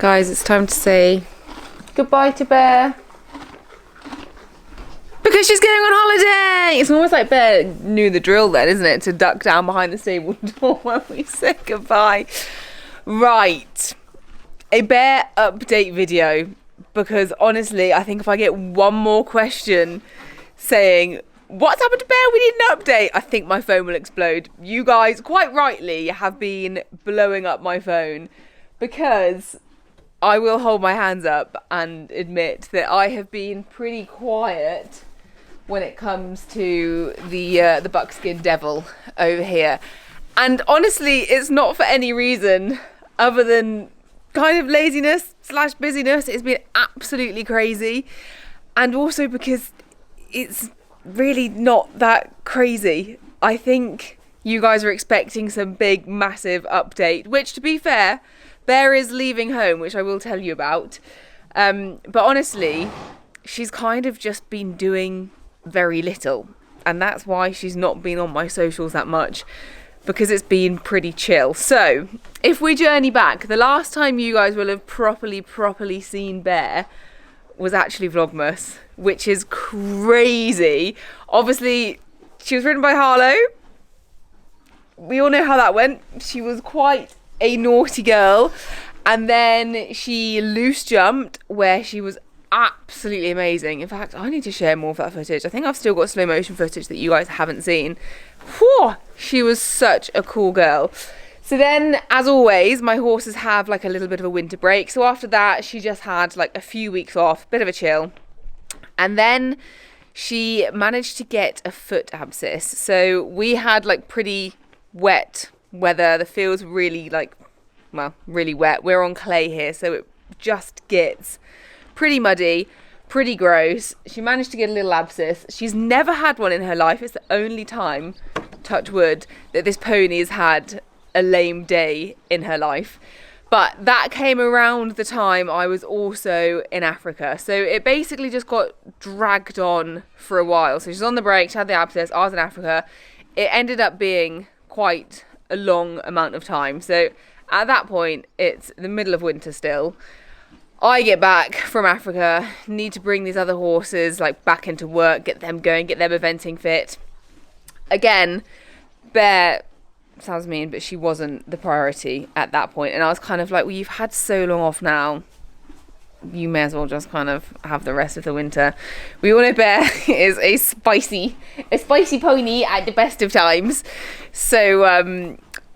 Guys, it's time to say goodbye to Bear. Because she's going on holiday! It's almost like Bear knew the drill then, isn't it? To duck down behind the stable door when we say goodbye. Right. A Bear update video. Because honestly, I think if I get one more question saying, what's happened to Bear? We need an update. I think my phone will explode. You guys, quite rightly, have been blowing up my phone. Because I will hold my hands up and admit that I have been pretty quiet when it comes to the buckskin devil over here. And honestly, it's not for any reason other than kind of laziness / busyness. It's been absolutely crazy. And also because it's really not that crazy. I think you guys are expecting some big, massive update, which, to be fair, Bear is leaving home, which I will tell you about. But honestly, she's kind of just been doing very little. And that's why she's not been on my socials that much, because it's been pretty chill. So, if we journey back, the last time you guys will have properly seen Bear was actually Vlogmas, which is crazy. Obviously, she was ridden by Harlow. We all know how that went. She was quite a naughty girl, and then she loose jumped, where she was absolutely amazing. In fact, I need to share more of that footage. I think I've still got slow motion footage that you guys haven't seen. Whew, she was such a cool girl. So then, as always, my horses have like a little bit of a winter break. So after that, she just had like a few weeks off, bit of a chill. And then she managed to get a foot abscess. So we had like pretty wet weather. The field's really really wet. We're on clay here, so it just gets pretty muddy, pretty gross. She managed to get a little abscess. She's never had one in her life. It's the only time, touch wood, that this pony has had a lame day in her life. But that came around the time I was also in Africa. So it basically just got dragged on for a while. So she's on the break, she had the abscess, I was in Africa. It ended up being quite a long amount of time. So at that point, it's the middle of winter still. I get back from Africa, need to bring these other horses like back into work, get them going, get them eventing fit. Again, Bear, sounds mean, but she wasn't the priority at that point. And I was kind of like, well, you've had so long off now, you may as well just kind of have the rest of the winter. We all know Bear is a spicy pony at the best of times. So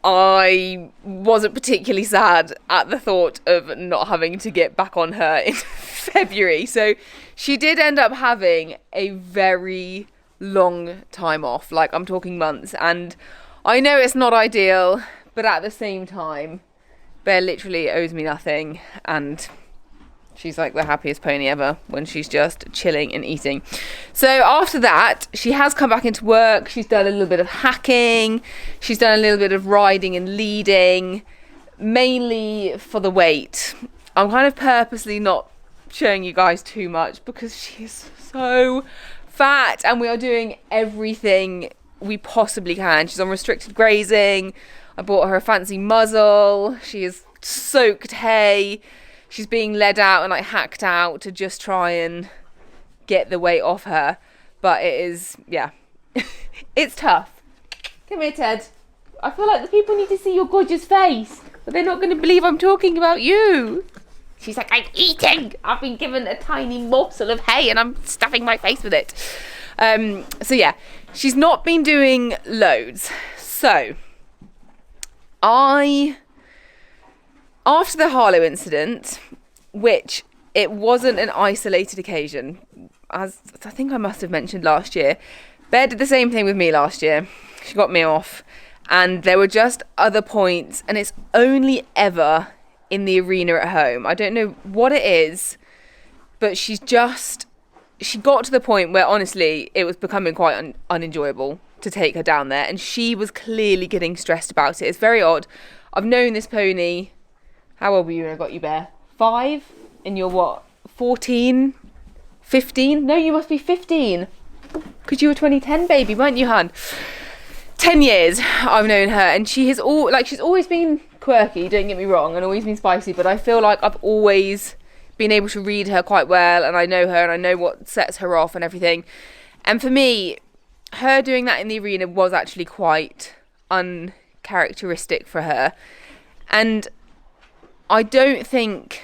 I wasn't particularly sad at the thought of not having to get back on her in February. So she did end up having a very long time off. Like, I'm talking months. And I know it's not ideal, but at the same time, Bear literally owes me nothing. And she's like the happiest pony ever when she's just chilling and eating. So after that, she has come back into work. She's done a little bit of hacking. She's done a little bit of riding and leading, mainly for the weight. I'm kind of purposely not showing you guys too much because she's so fat and we are doing everything we possibly can. She's on restricted grazing. I bought her a fancy muzzle. She is soaked hay. She's being led out and like hacked out to just try and get the weight off her. But it is, yeah, it's tough. Come here, Ted. I feel like the people need to see your gorgeous face, but they're not going to believe I'm talking about you. She's like, I'm eating. I've been given a tiny morsel of hay and I'm stuffing my face with it. So yeah, she's not been doing loads. So after the Harlow incident, which it wasn't an isolated occasion, as I think I must have mentioned last year, Bear did the same thing with me last year. She got me off, and there were just other points, and it's only ever in the arena at home. I don't know what it is, but she got to the point where honestly it was becoming quite unenjoyable to take her down there, and she was clearly getting stressed about it. It's very odd. I've known this pony. How old were you when I got you, Bear? 5? And you're what? 14? 15? No, you must be 15. Because you were 2010 baby, weren't you, hun? 10 years I've known her, and she's always been quirky, don't get me wrong, and always been spicy, but I feel like I've always been able to read her quite well, and I know her and I know what sets her off and everything. And for me, her doing that in the arena was actually quite uncharacteristic for her. And I don't think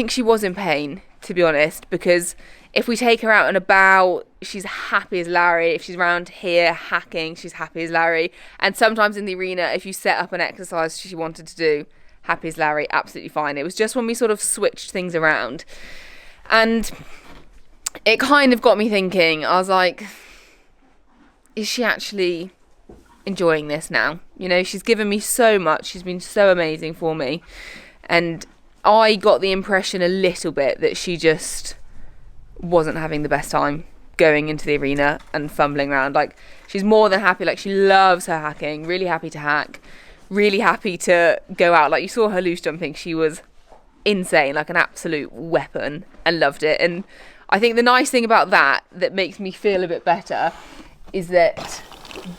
she was in pain, to be honest, because if we take her out and about, she's happy as Larry. If she's around here hacking, she's happy as Larry. And sometimes in the arena, if you set up an exercise she wanted to do, happy as Larry, absolutely fine. It was just when we sort of switched things around. And it kind of got me thinking, I was like, is she actually enjoying this now? You know, she's given me so much. She's been so amazing for me. And I got the impression a little bit that she just wasn't having the best time going into the arena and fumbling around. Like, she's more than happy. Like, she loves her hacking, really happy to hack, really happy to go out. Like, you saw her loose jumping, she was insane, like an absolute weapon, and loved it. And I think the nice thing about that makes me feel a bit better is that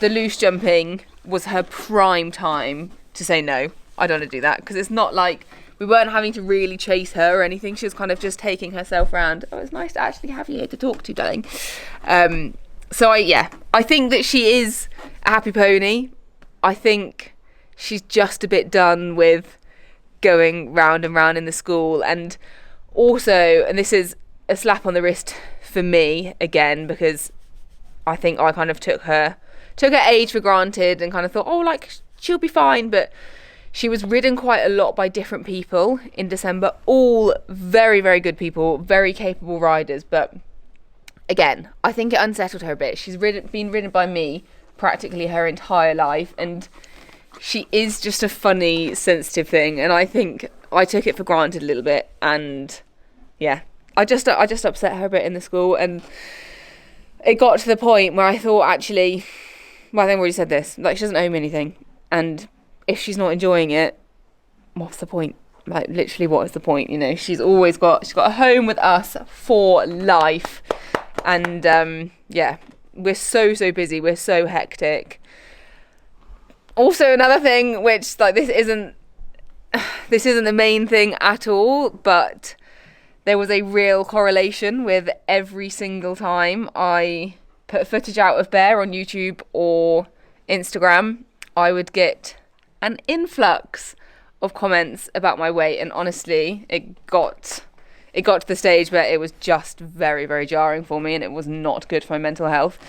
the loose jumping was her prime time to say no, I don't want to do that, because it's not like we weren't having to really chase her or anything. She was kind of just taking herself around. Oh, it's nice to actually have you here to talk to, darling. So I think that she is a happy pony. I think she's just a bit done with going round and round in the school. And also, and this is a slap on the wrist for me again, because I think I kind of took her age for granted and kind of thought, oh, like, she'll be fine. But she was ridden quite a lot by different people in December, all very, very good people, very capable riders. But again, I think it unsettled her a bit. She's been ridden by me practically her entire life, and she is just a funny, sensitive thing. And I think I took it for granted a little bit. And yeah, I just upset her a bit in the school. And it got to the point where I thought, actually, well, I think I've already said this, like, she doesn't owe me anything. And if she's not enjoying it, what's the point? Like, literally, what is the point? You know, she's got a home with us for life. And yeah, we're so busy, we're so hectic. Also, another thing, which, like, this isn't the main thing at all, but there was a real correlation with every single time I put footage out of Bear on YouTube or Instagram, I would get an influx of comments about my weight. And honestly, it got to the stage where it was just very, very jarring for me, and it was not good for my mental health.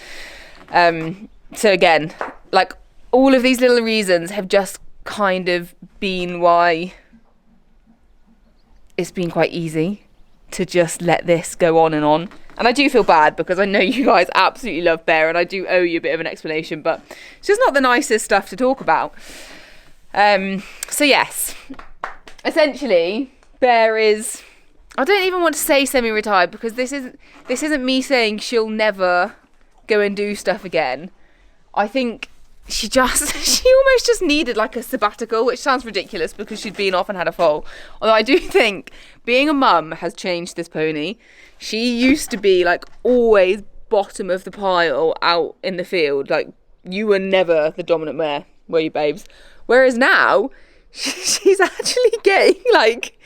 So again, like, all of these little reasons have just kind of been why it's been quite easy to just let this go on and on. And I do feel bad, because I know you guys absolutely love Bear, and I do owe you a bit of an explanation, but it's just not the nicest stuff to talk about. So yes, essentially, Bear is, I don't even want to say semi-retired, because this isn't me saying she'll never go and do stuff again. I think she almost just needed like a sabbatical, which sounds ridiculous because she'd been off and had a foal. Although I do think being a mum has changed this pony. She used to be like always bottom of the pile out in the field. Like, you were never the dominant mare, were you, babes? Whereas now, she's actually getting, like,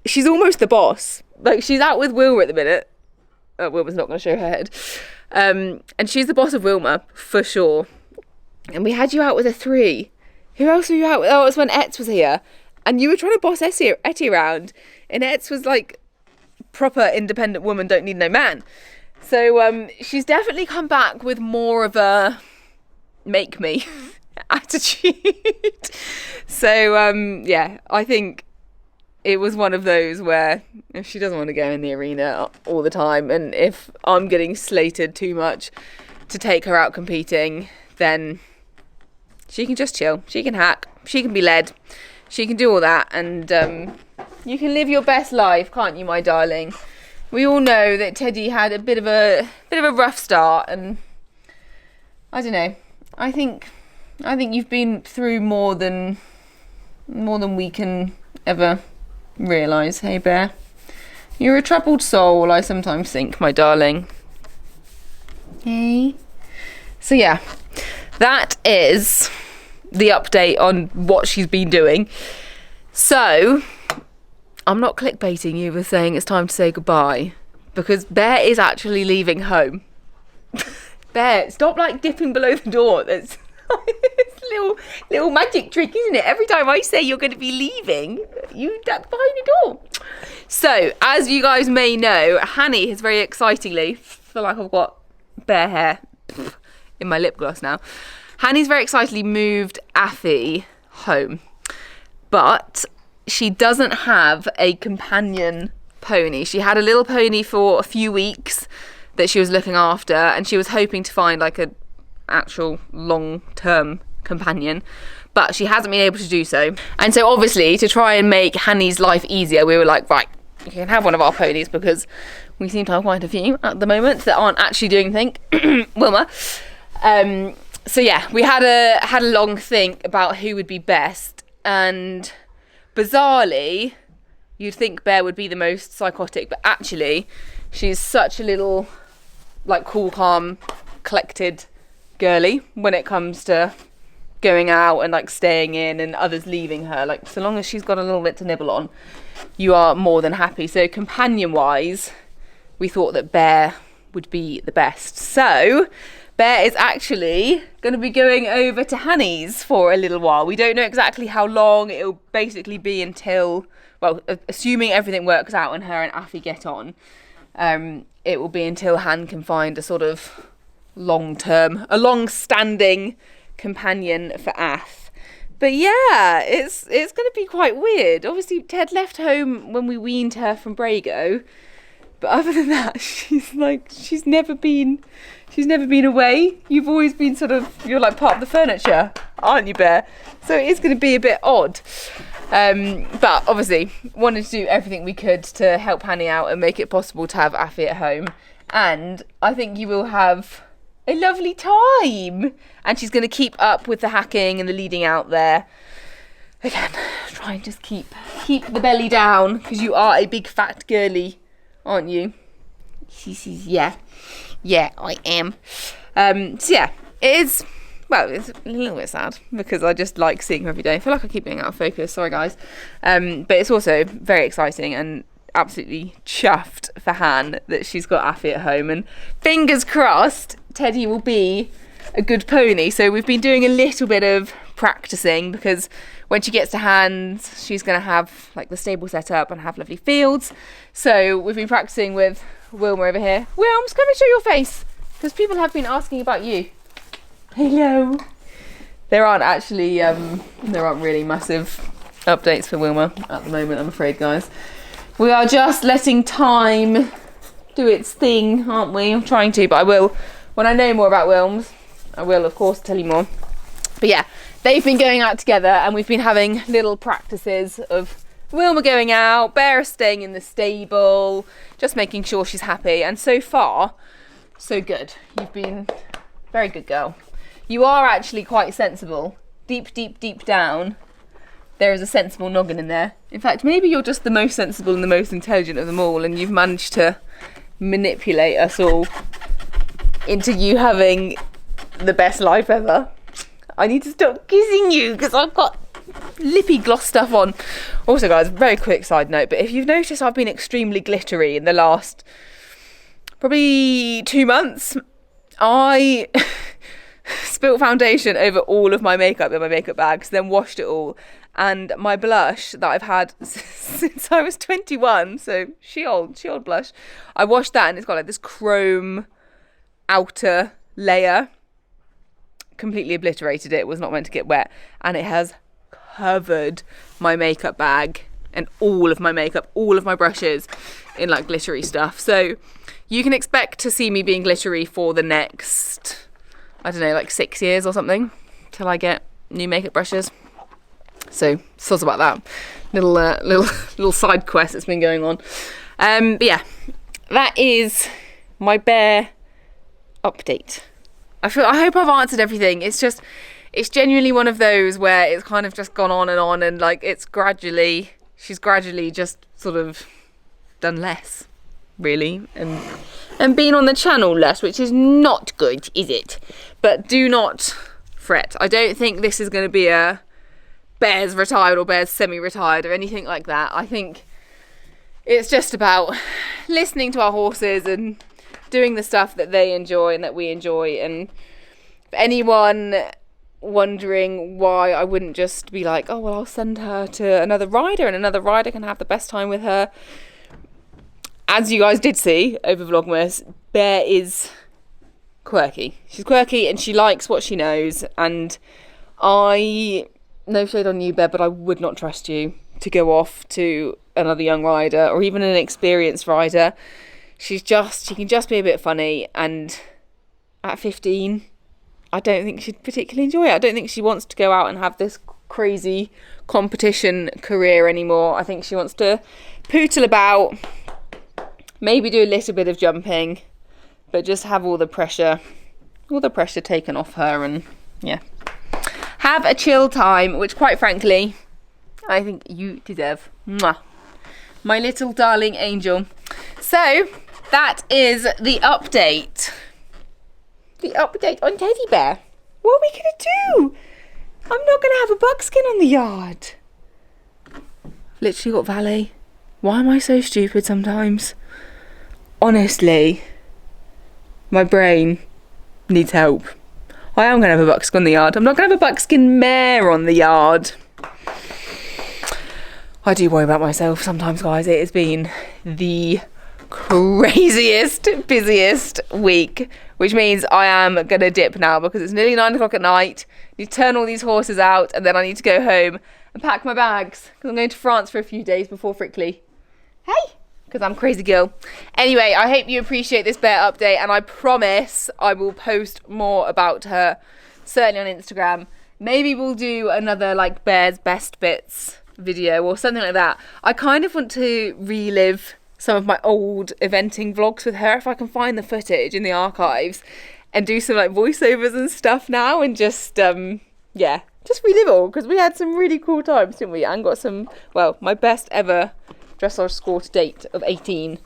she's almost the boss. Like, she's out with Wilma at the minute. Oh, Wilma's not going to show her head. And she's the boss of Wilma, for sure. And we had you out with a 3. Who else were you out with? Oh, it was when Etz was here. And you were trying to boss Etty around. And Etz was like, proper independent woman, don't need no man. So she's definitely come back with more of a make me attitude. So yeah, I think it was one of those where if she doesn't want to go in the arena all the time, and if I'm getting slated too much to take her out competing, then she can just chill. She can hack. She can be led. She can do all that, and you can live your best life, can't you, my darling? We all know that Teddy had a bit of a rough start, and I don't know. I think you've been through more than we can ever realise. Hey, Bear, you're a troubled soul, I sometimes think, my darling. Hey. So yeah, that is the update on what she's been doing. So I'm not clickbaiting you with saying it's time to say goodbye, because Bear is actually leaving home. Bear, stop like dipping below the door. That's it's little magic trick, isn't it? Every time I say you're going to be leaving, you duck behind the door. So, as you guys may know, Hanny has very excitingly, feel like I've got bare hair in my lip gloss now. Hanny's very excitedly moved Affy home, but she doesn't have a companion pony. She had a little pony for a few weeks that she was looking after, and she was hoping to find like a actual long-term companion, but she hasn't been able to do so. And so obviously, to try and make Hanny's life easier, we were like, right, you can have one of our ponies, because we seem to have quite a few at the moment that aren't actually doing anything. Wilma. So yeah, we had a long think about who would be best, and bizarrely, you'd think Bear would be the most psychotic, but actually, she's such a little, like, cool, calm, collected girly when it comes to going out and like staying in and others leaving her. Like, so long as she's got a little bit to nibble on, you are more than happy. So companion wise, we thought that Bear would be the best. So Bear is actually going to be going over to Hanny's for a little while. We don't know exactly how long. It'll basically be until, well, assuming everything works out and her and Affy get on, it will be until Han can find a sort of long-standing companion for Ath. But yeah, it's going to be quite weird. Obviously, Ted left home when we weaned her from Brago, but other than that, she's never been away. You've always been you're like part of the furniture, aren't you, Bear? So it is going to be a bit odd. But obviously, wanted to do everything we could to help Hanny out and make it possible to have Affy at home. And I think you will have a lovely time. And she's going to keep up with the hacking and the leading out there. Again, try and just keep the belly down, because you are a big fat girly, aren't you? She says, yeah, I am. So yeah, it is. Well, it's a little bit sad because I just like seeing her every day. I feel like I keep being out of focus. Sorry, guys. But it's also very exciting and absolutely chuffed for Han that she's got Affy at home. And fingers crossed, Teddy will be a good pony. So we've been doing a little bit of practicing, because when she gets to hands, she's going to have like the stable set up and have lovely fields. So we've been practicing with Wilma over here. Wilms, come and show your face, because people have been asking about you. Hello. There aren't really massive updates for Wilma at the moment, I'm afraid, guys. We are just letting time do its thing, aren't we? I'm trying to, but I will, when I know more about Wilms, I will, of course, tell you more. But yeah, they've been going out together, and we've been having little practices of Wilma going out, Bear staying in the stable, just making sure she's happy. And so far, so good. You've been a very good girl. You are actually quite sensible. Deep, deep, deep down, there is a sensible noggin in there. In fact, maybe you're just the most sensible and the most intelligent of them all, and you've managed to manipulate us all into you having the best life ever. I need to stop kissing you because I've got lippy gloss stuff on. Also, guys, very quick side note, but if you've noticed, I've been extremely glittery in the last probably 2 months. I spilt foundation over all of my makeup in my makeup bags, then washed it all, and my blush that I've had since I was 21, so she old blush, I washed that and it's got like this chrome outer layer, completely obliterated it. It was not meant to get wet, and it has covered my makeup bag and all of my makeup, all of my brushes in like glittery stuff. So you can expect to see me being glittery for the next, I don't know, like 6 years or something, till I get new makeup brushes. So soz about that little side quest that's been going on. But yeah, that is my Bear update. I hope I've answered everything. It's genuinely one of those where it's kind of just gone on, and like she's gradually just sort of done less, really, and been on the channel less, which is not good, is it? But do not fret. I don't think this is going to be a bears retired or bears semi-retired or anything like that. I think it's just about listening to our horses and doing the stuff that they enjoy and that we enjoy. And if anyone wondering why I wouldn't just be like, oh well, I'll send her to another rider and another rider can have the best time with her, as you guys did see over Vlogmas, Bear is quirky. She's quirky and she likes what she knows, and no shade on you, Bear, but I would not trust you to go off to another young rider or even an experienced rider. She can just be a bit funny, and at 15 I don't think she'd particularly enjoy it. I don't think she wants to go out and have this crazy competition career anymore. I think she wants to pootle about, maybe do a little bit of jumping, but just have all the pressure taken off her, and yeah, have a chill time, which quite frankly I think you deserve. Mwah. My little darling angel. So that is the update. The update on Teddy Bear. What are we going to do? I'm not going to have a buckskin on the yard. Literally got Vali. Why am I so stupid sometimes? Honestly, my brain needs help. I am going to have a buckskin on the yard. I'm not going to have a buckskin mare on the yard. I do worry about myself sometimes, guys. It has been the craziest, busiest week, which means I am going to dip now because it's nearly 9 o'clock at night. I need to turn all these horses out, and then I need to go home and pack my bags because I'm going to France for a few days before Frickley. Hey! Because I'm a crazy girl. Anyway, I hope you appreciate this bear update, and I promise I will post more about her, certainly on Instagram. Maybe we'll do another like bear's best bits video or something like that. I kind of want to relive some of my old eventing vlogs with her, if I can find the footage in the archives, and do some like voiceovers and stuff now, and just yeah, just relive it all, because we had some really cool times, didn't we? And got some, well, my best ever dressage score to date of 18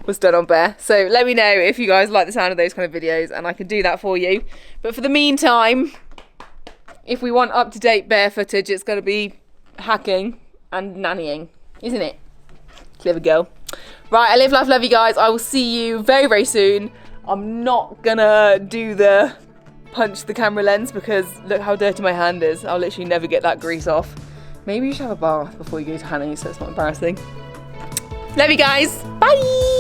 was done on Bear. So let me know if you guys like the sound of those kind of videos, and I can do that for you. But for the meantime, if we want up-to-date Bear footage, it's going to be hacking and nannying, isn't it? Clever girl. Right, I live life, love you guys. I will see you very, very soon. I'm not gonna do the punch the camera lens because look how dirty my hand is. I'll literally never get that grease off. Maybe you should have a bath before you go to Hannah's so it's not embarrassing. Love you guys. Bye.